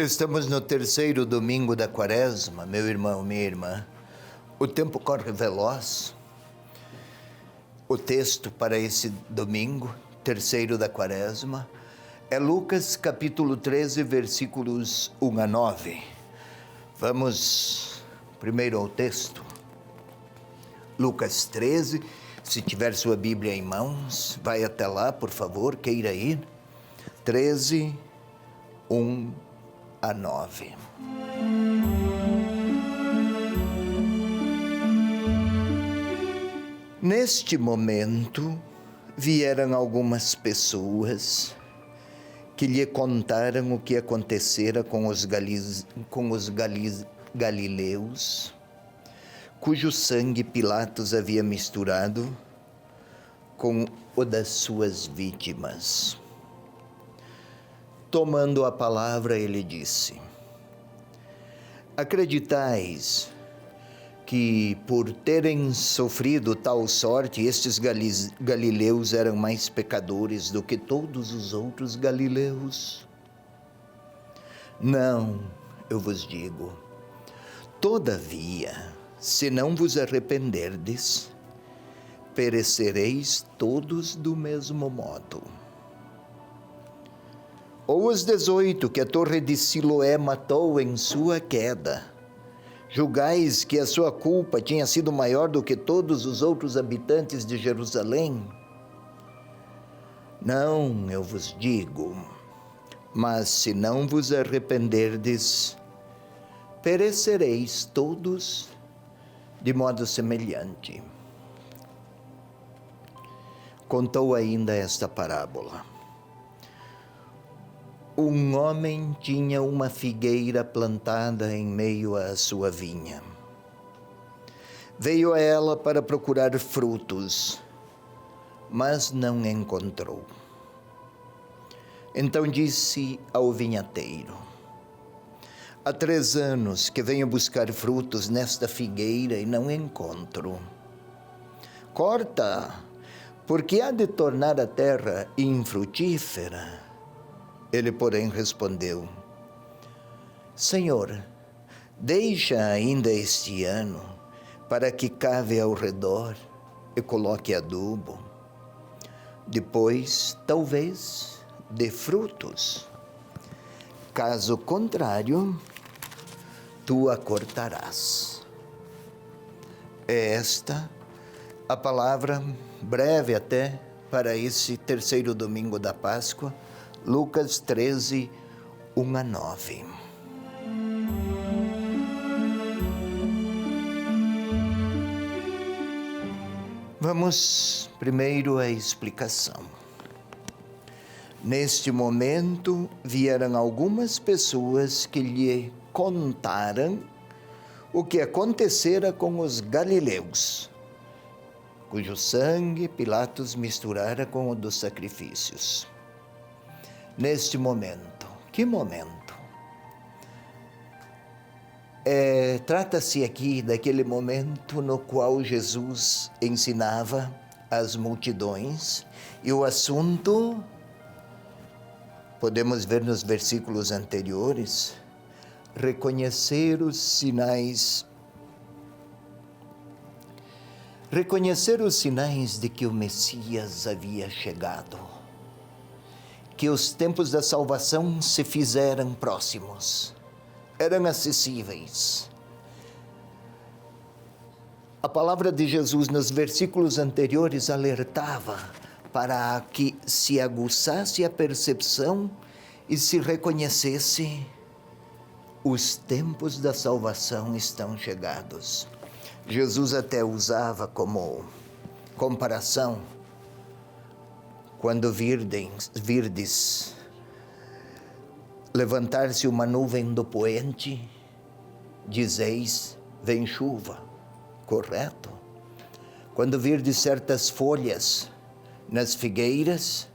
Estamos no terceiro domingo da Quaresma, meu irmão, minha irmã. O tempo corre veloz. O texto para esse domingo, terceiro da Quaresma, é Lucas capítulo 13, versículos 1 a 9. Vamos primeiro ao texto. Lucas 13, se tiver sua Bíblia em mãos, vai até lá, por favor, queira ir. 13, 1 a 9. Neste momento, vieram algumas pessoas que lhe contaram o que acontecera com os galileus, cujo sangue Pilatos havia misturado com o das suas vítimas. Tomando a palavra, ele disse: acreditais que, por terem sofrido tal sorte, estes galileus eram mais pecadores do que todos os outros galileus? Não, eu vos digo. Todavia, se não vos arrependerdes, perecereis todos do mesmo modo. Ou os 18 que a torre de Siloé matou em sua queda, julgais que a sua culpa tinha sido maior do que todos os outros habitantes de Jerusalém? Não, eu vos digo, mas se não vos arrependerdes, perecereis todos de modo semelhante. Contou ainda esta parábola. Um homem tinha uma figueira plantada em meio à sua vinha. Veio a ela para procurar frutos, mas não encontrou. Então disse ao vinhateiro: há 3 anos que venho buscar frutos nesta figueira e não encontro. Corta, porque há de tornar a terra infrutífera. Ele, porém, respondeu: Senhor, deixa ainda este ano, para que cave ao redor e coloque adubo. Depois, talvez, dê frutos. Caso contrário, tu a cortarás. É esta a palavra breve até para esse terceiro domingo da Páscoa, Lucas 13, 1 a 9. Vamos primeiro à explicação. Neste momento, vieram algumas pessoas que lhe contaram o que acontecera com os galileus, cujo sangue Pilatos misturara com o dos sacrifícios. Neste momento, que momento? Trata-se aqui daquele momento no qual Jesus ensinava as multidões e o assunto, podemos ver nos versículos anteriores, reconhecer os sinais de que o Messias havia chegado, que os tempos da salvação se fizeram próximos, eram acessíveis. A palavra de Jesus nos versículos anteriores alertava para que se aguçasse a percepção e se reconhecesse: os tempos da salvação estão chegados. Jesus até usava como comparação: quando virdes levantar-se uma nuvem do poente, dizeis, vem chuva, correto? Quando virdes certas folhas nas figueiras,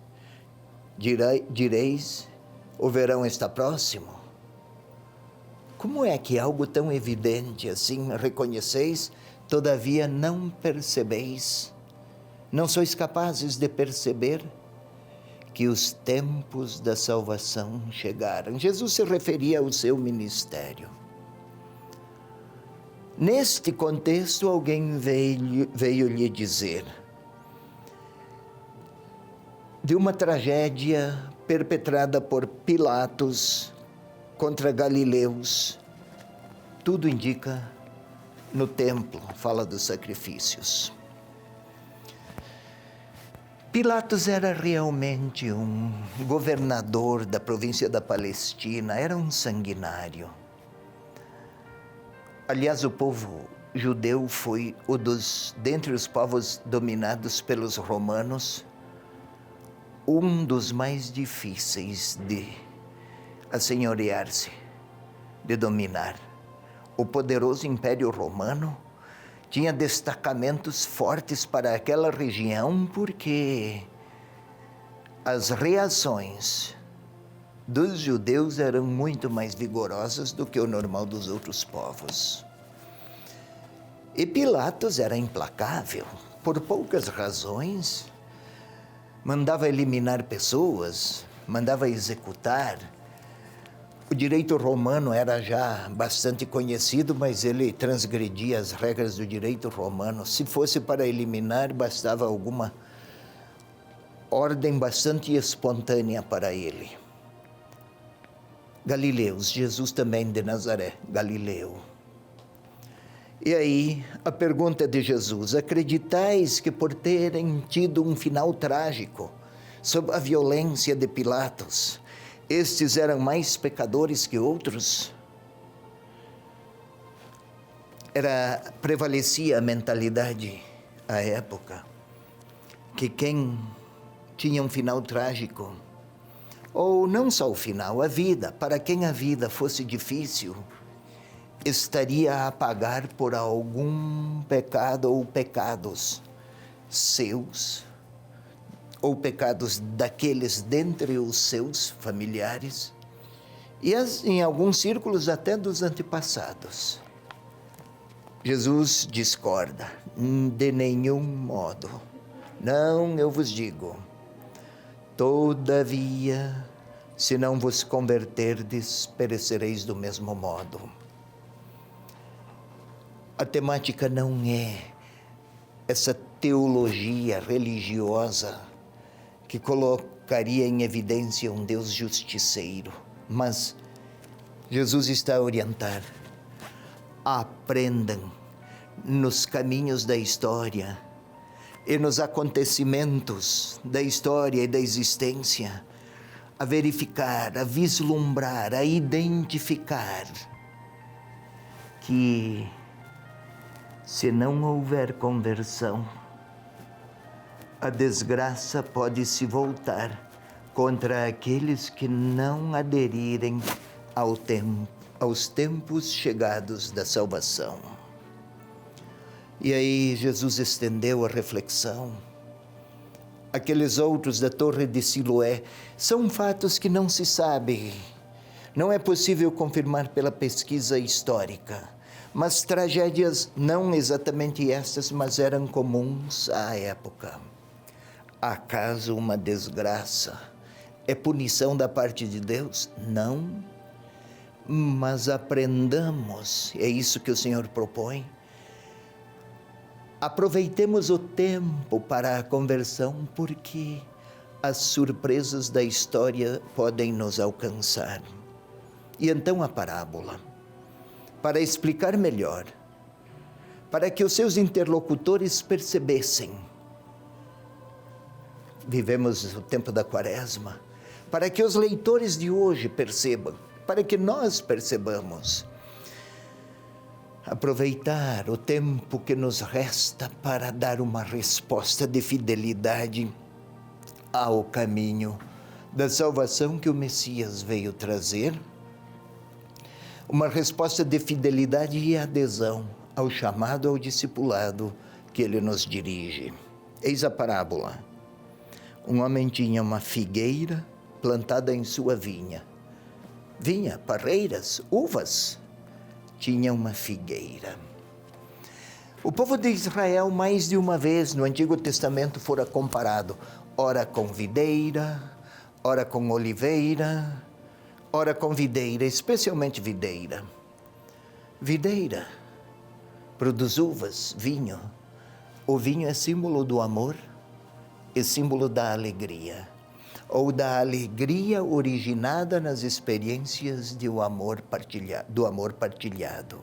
direis, o verão está próximo. Como é que algo tão evidente assim reconheceis, todavia não percebeis? Não sois capazes de perceber que os tempos da salvação chegaram. Jesus se referia ao seu ministério. Neste contexto, alguém veio lhe dizer de uma tragédia perpetrada por Pilatos contra galileus. Tudo indica no templo, fala dos sacrifícios. Pilatos era realmente um governador da província da Palestina, era um sanguinário. Aliás, o povo judeu foi dentre os povos dominados pelos romanos, um dos mais difíceis de assenhorear-se, de dominar. O poderoso Império Romano tinha destacamentos fortes para aquela região porque as reações dos judeus eram muito mais vigorosas do que o normal dos outros povos. E Pilatos era implacável, por poucas razões, mandava eliminar pessoas, mandava executar. O direito romano era já bastante conhecido, mas ele transgredia as regras do direito romano. Se fosse para eliminar, bastava alguma ordem bastante espontânea para ele. Galileus, Jesus também de Nazaré, Galileu. E aí, a pergunta de Jesus: acreditais que por terem tido um final trágico, sob a violência de Pilatos, estes eram mais pecadores que outros? Prevalecia a mentalidade à época que quem tinha um final trágico, ou não só o final, a vida, para quem a vida fosse difícil, estaria a pagar por algum pecado ou pecados seus, ou pecados daqueles dentre os seus familiares, e em alguns círculos até dos antepassados. Jesus discorda: de nenhum modo. Não, eu vos digo, todavia, se não vos converterdes, perecereis do mesmo modo. A temática não é essa teologia religiosa que colocaria em evidência um Deus justiceiro, mas Jesus está a orientar: aprendam nos caminhos da história e nos acontecimentos da história e da existência, a verificar, a vislumbrar, a identificar que se não houver conversão, a desgraça pode se voltar contra aqueles que não aderirem aos tempos chegados da salvação. E aí Jesus estendeu a reflexão. Aqueles outros da Torre de Siloé são fatos que não se sabe. Não é possível confirmar pela pesquisa histórica. Mas tragédias, não exatamente estas, mas eram comuns à época. Acaso uma desgraça é punição da parte de Deus? Não. Mas aprendamos, é isso que o Senhor propõe. Aproveitemos o tempo para a conversão, porque as surpresas da história podem nos alcançar. E então a parábola, para explicar melhor, para que os seus interlocutores percebessem. Vivemos o tempo da Quaresma, para que os leitores de hoje percebam, para que nós percebamos. Aproveitar o tempo que nos resta para dar uma resposta de fidelidade ao caminho da salvação que o Messias veio trazer, uma resposta de fidelidade e adesão ao chamado ao discipulado que ele nos dirige. Eis a parábola. Um homem tinha uma figueira plantada em sua vinha. Vinha, parreiras, uvas. Tinha uma figueira. O povo de Israel, mais de uma vez no Antigo Testamento, fora comparado, ora com videira, ora com oliveira, ora com videira, especialmente videira. Videira produz uvas, vinho. O vinho é símbolo do amor e símbolo da alegria, ou da alegria originada nas experiências do amor partilhado.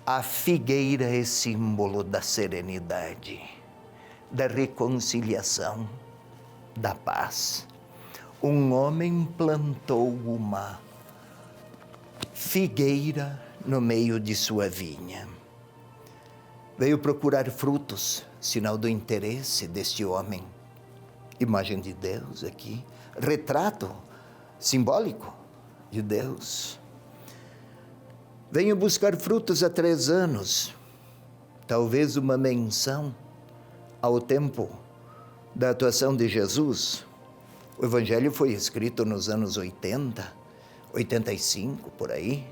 A figueira é símbolo da serenidade, da reconciliação, da paz. Um homem plantou uma figueira no meio de sua vinha. Veio procurar frutos, sinal do interesse deste homem. Imagem de Deus aqui, retrato simbólico de Deus. Venho buscar frutos há 3 anos, talvez uma menção ao tempo da atuação de Jesus. O Evangelho foi escrito nos anos 80, 85, por aí.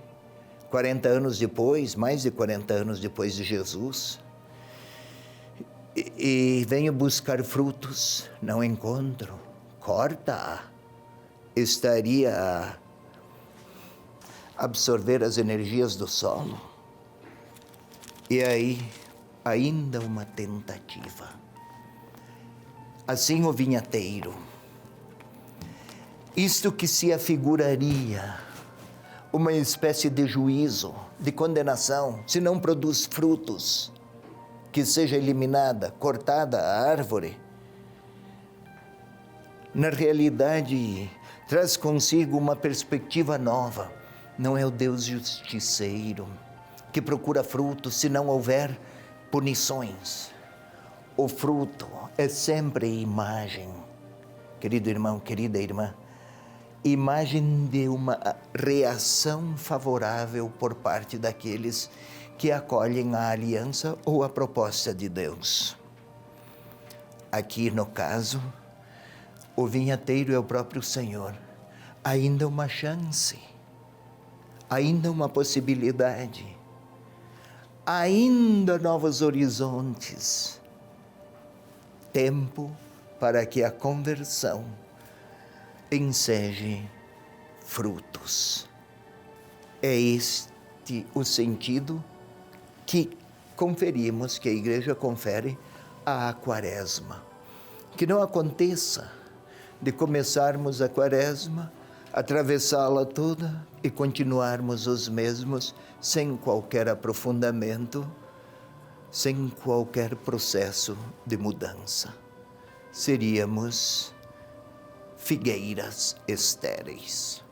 40 anos depois, mais de 40 anos depois de Jesus. E venho buscar frutos, não encontro. Corta. Estaria a absorver as energias do solo. E aí, ainda uma tentativa. Assim o vinhateiro. Isto que se afiguraria uma espécie de juízo, de condenação, se não produz frutos, que seja eliminada, cortada a árvore. Na realidade, traz consigo uma perspectiva nova. Não é o Deus justiceiro que procura frutos se não houver punições. O fruto é sempre imagem, querido irmão, querida irmã, imagem de uma reação favorável por parte daqueles que acolhem a aliança ou a proposta de Deus. Aqui, no caso, o vinhateiro é o próprio Senhor. Ainda uma chance, ainda uma possibilidade, ainda novos horizontes. Tempo para que a conversão enseje frutos. É este o sentido que conferimos, que a Igreja confere à Quaresma. Que não aconteça de começarmos a Quaresma, atravessá-la toda e continuarmos os mesmos, sem qualquer aprofundamento, sem qualquer processo de mudança. Seríamos figueiras estéreis.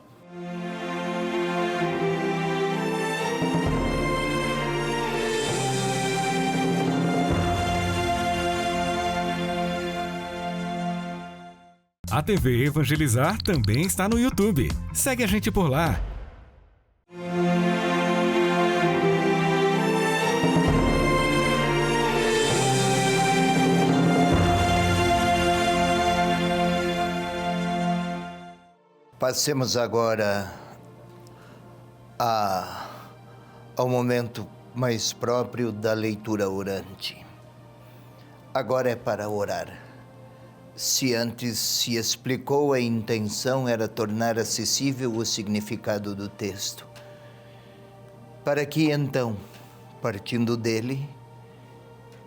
A TV Evangelizar também está no YouTube. Segue a gente por lá. Passemos agora ao momento mais próprio da leitura orante. Agora é para orar. Se antes se explicou, a intenção era tornar acessível o significado do texto, para que então, partindo dele,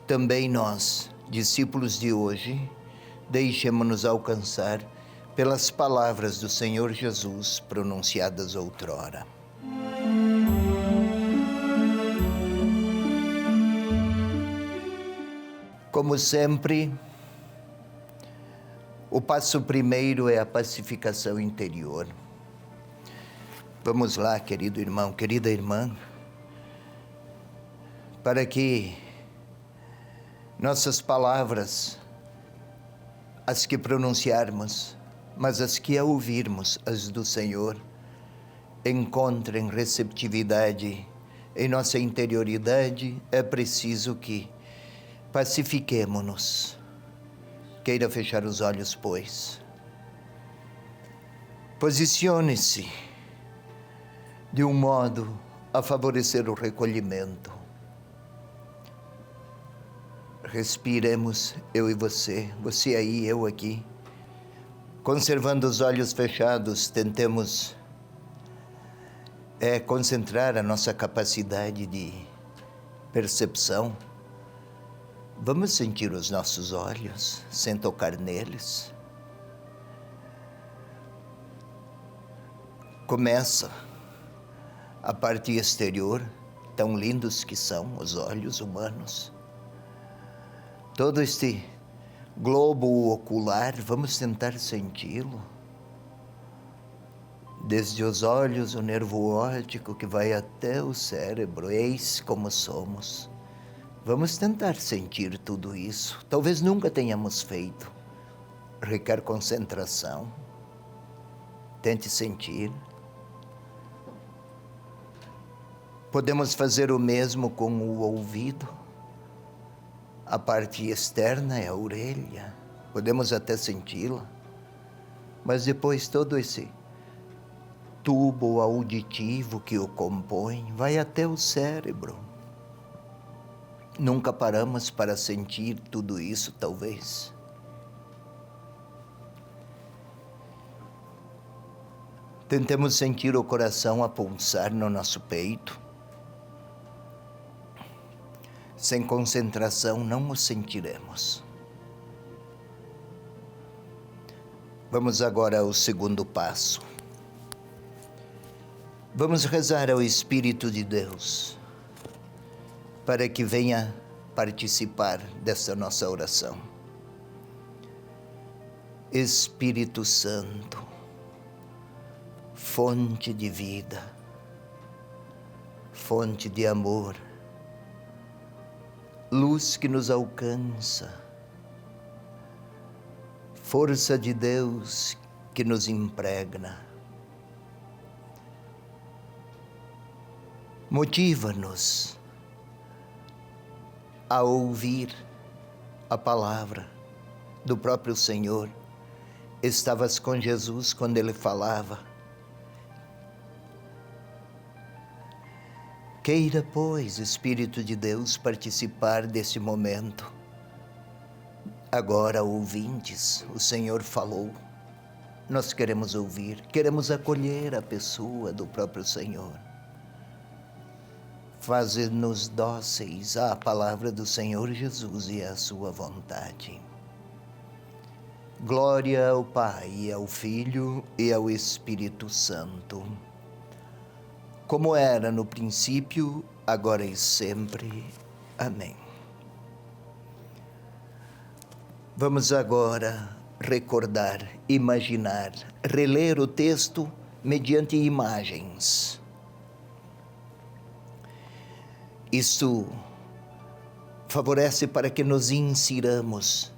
também nós, discípulos de hoje, deixemos-nos alcançar pelas palavras do Senhor Jesus pronunciadas outrora. Como sempre, o passo primeiro é a pacificação interior. Vamos lá, querido irmão, querida irmã, para que nossas palavras, as que pronunciarmos, mas as que ao ouvirmos, as do Senhor, encontrem receptividade em nossa interioridade, é preciso que pacifiquemo-nos. Queira fechar os olhos, pois. Posicione-se de um modo a favorecer o recolhimento. Respiremos, eu e você aí, eu aqui. Conservando os olhos fechados, tentemos concentrar a nossa capacidade de percepção. Vamos sentir os nossos olhos sem tocar neles. Começa a parte exterior, tão lindos que são os olhos humanos. Todo este globo ocular, vamos tentar senti-lo. Desde os olhos, o nervo óptico que vai até o cérebro, eis como somos. Vamos tentar sentir tudo isso. Talvez nunca tenhamos feito. Requer concentração. Tente sentir. Podemos fazer o mesmo com o ouvido. A parte externa é a orelha. Podemos até senti-la. Mas depois todo esse tubo auditivo que o compõe vai até o cérebro. Nunca paramos para sentir tudo isso, talvez. Tentemos sentir o coração a pulsar no nosso peito. Sem concentração não o sentiremos. Vamos agora ao segundo passo. Vamos rezar ao Espírito de Deus para que venha participar dessa nossa oração. Espírito Santo, fonte de vida, fonte de amor, luz que nos alcança, força de Deus que nos impregna. Motiva-nos a ouvir a palavra do próprio Senhor. Estavas com Jesus quando Ele falava. Queira, pois, Espírito de Deus, participar desse momento. Agora, ouvintes, o Senhor falou. Nós queremos ouvir, queremos acolher a pessoa do próprio Senhor. Faze-nos dóceis à palavra do Senhor Jesus e à sua vontade. Glória ao Pai, ao Filho e ao Espírito Santo, como era no princípio, agora e sempre. Amém. Vamos agora recordar, imaginar, reler o texto mediante imagens. Isso favorece para que nos insiramos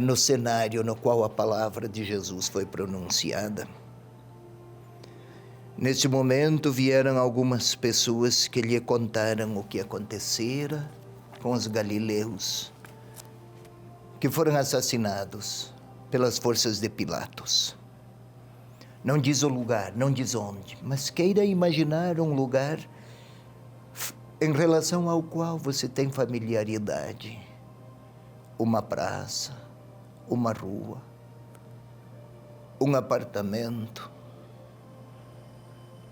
no cenário no qual a palavra de Jesus foi pronunciada. Neste momento vieram algumas pessoas que lhe contaram o que acontecera com os galileus, que foram assassinados pelas forças de Pilatos. Não diz o lugar, não diz onde, mas queira imaginar um lugar em relação ao qual você tem familiaridade. Uma praça, uma rua, um apartamento,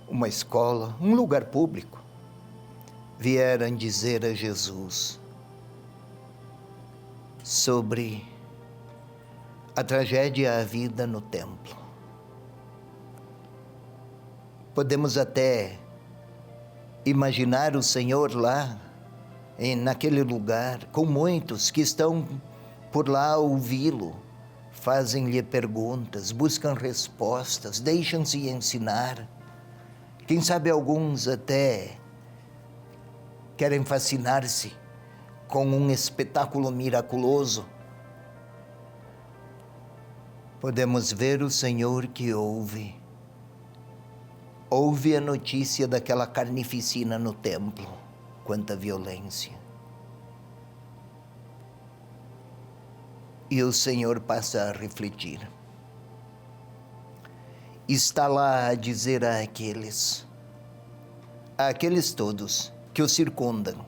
uma escola, um lugar público. Vieram dizer a Jesus sobre a tragédia havida no templo. Podemos até imaginar o Senhor lá, naquele lugar, com muitos que estão por lá a ouvi-lo, fazem-lhe perguntas, buscam respostas, deixam-se ensinar. Quem sabe alguns até querem fascinar-se com um espetáculo miraculoso. Podemos ver o Senhor que ouve a notícia daquela carnificina no templo. Quanta violência. E o Senhor passa a refletir. Está lá a dizer àqueles todos que o circundam: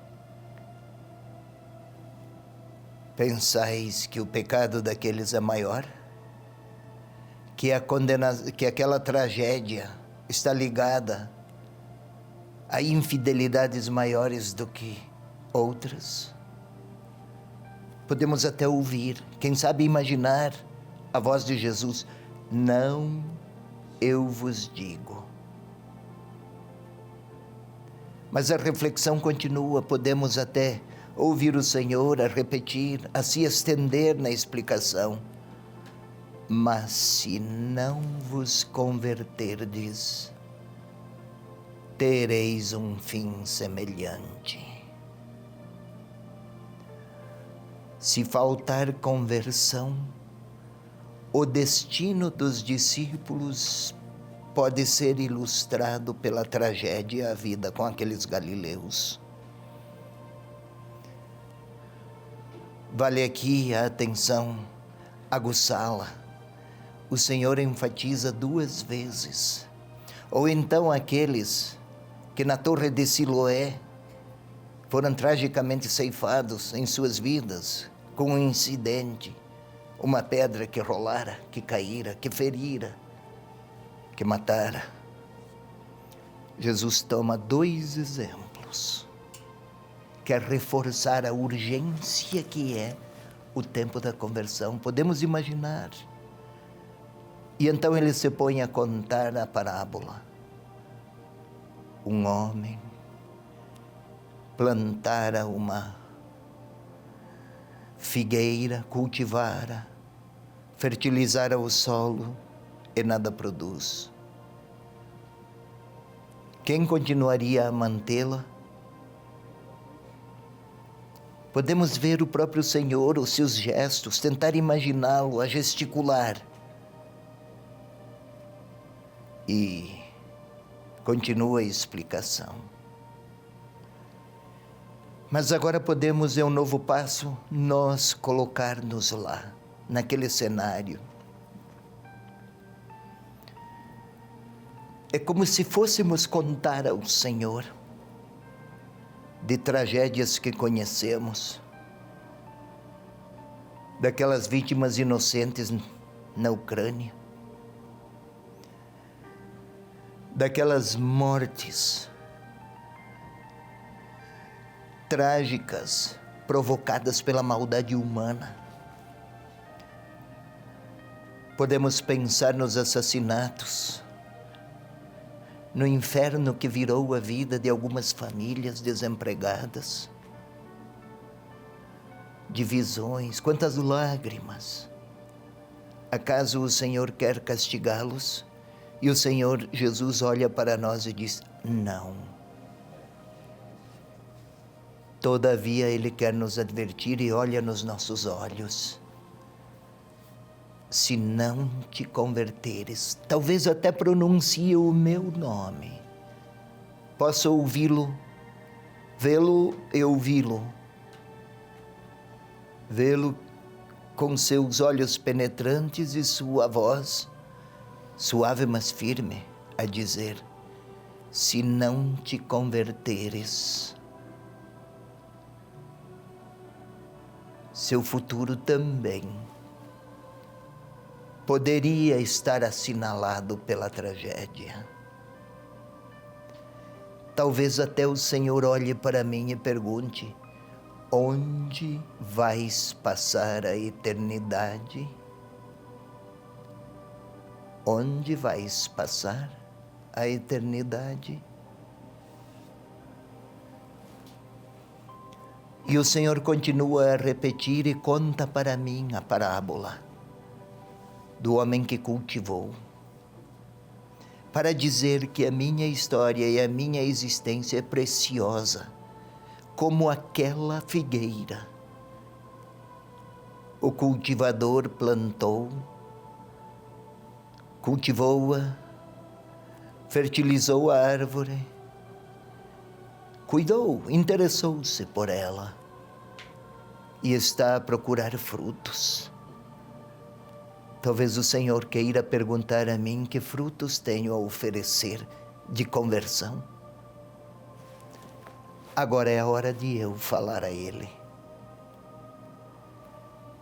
pensais que o pecado daqueles é maior? que aquela tragédia está ligada a infidelidades maiores do que outras. Podemos até ouvir, quem sabe imaginar a voz de Jesus: não, eu vos digo. Mas a reflexão continua, podemos até ouvir o Senhor a repetir, a se estender na explicação. Mas se não vos converterdes, tereis um fim semelhante. Se faltar conversão, o destino dos discípulos pode ser ilustrado pela tragédia à vida com aqueles galileus. Vale aqui a atenção aguçá-la. O Senhor enfatiza 2 vezes. Ou então aqueles que na torre de Siloé foram tragicamente ceifados em suas vidas com um incidente, uma pedra que rolara, que caíra, que ferira, que matara. Jesus toma 2 exemplos. Quer reforçar a urgência que é o tempo da conversão. Podemos imaginar. E então ele se põe a contar a parábola. Um homem plantara uma figueira, cultivara, fertilizara o solo e nada produz. Quem continuaria a mantê-la? Podemos ver o próprio Senhor, os seus gestos, tentar imaginá-lo a gesticular. E continua a explicação. Mas agora podemos, em um novo passo, nós colocar-nos lá, naquele cenário. É como se fôssemos contar ao Senhor de tragédias que conhecemos, daquelas vítimas inocentes na Ucrânia, daquelas mortes trágicas provocadas pela maldade humana. Podemos pensar nos assassinatos, no inferno que virou a vida de algumas famílias desempregadas, divisões, quantas lágrimas. Acaso o Senhor quer castigá-los? E o Senhor Jesus olha para nós e diz: não. Todavia Ele quer nos advertir e olha nos nossos olhos. Se não te converteres, talvez até pronuncie o meu nome. Posso ouvi-lo, vê-lo e ouvi-lo. Vê-lo com seus olhos penetrantes e sua voz suave mas firme a dizer: se não te converteres, seu futuro também poderia estar assinalado pela tragédia. Talvez até o Senhor olhe para mim e pergunte: onde vais passar a eternidade? Onde vais passar a eternidade? E o Senhor continua a repetir e conta para mim a parábola do homem que cultivou, para dizer que a minha história e a minha existência é preciosa, como aquela figueira. O cultivador plantou, cultivou-a, fertilizou a árvore, cuidou, interessou-se por ela e está a procurar frutos. Talvez o Senhor queira perguntar a mim que frutos tenho a oferecer de conversão. Agora é a hora de eu falar a Ele.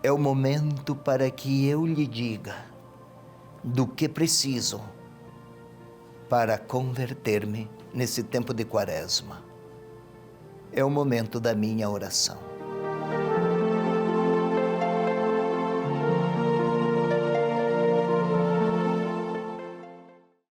É o momento para que eu lhe diga: do que preciso para converter-me nesse tempo de Quaresma. É o momento da minha oração.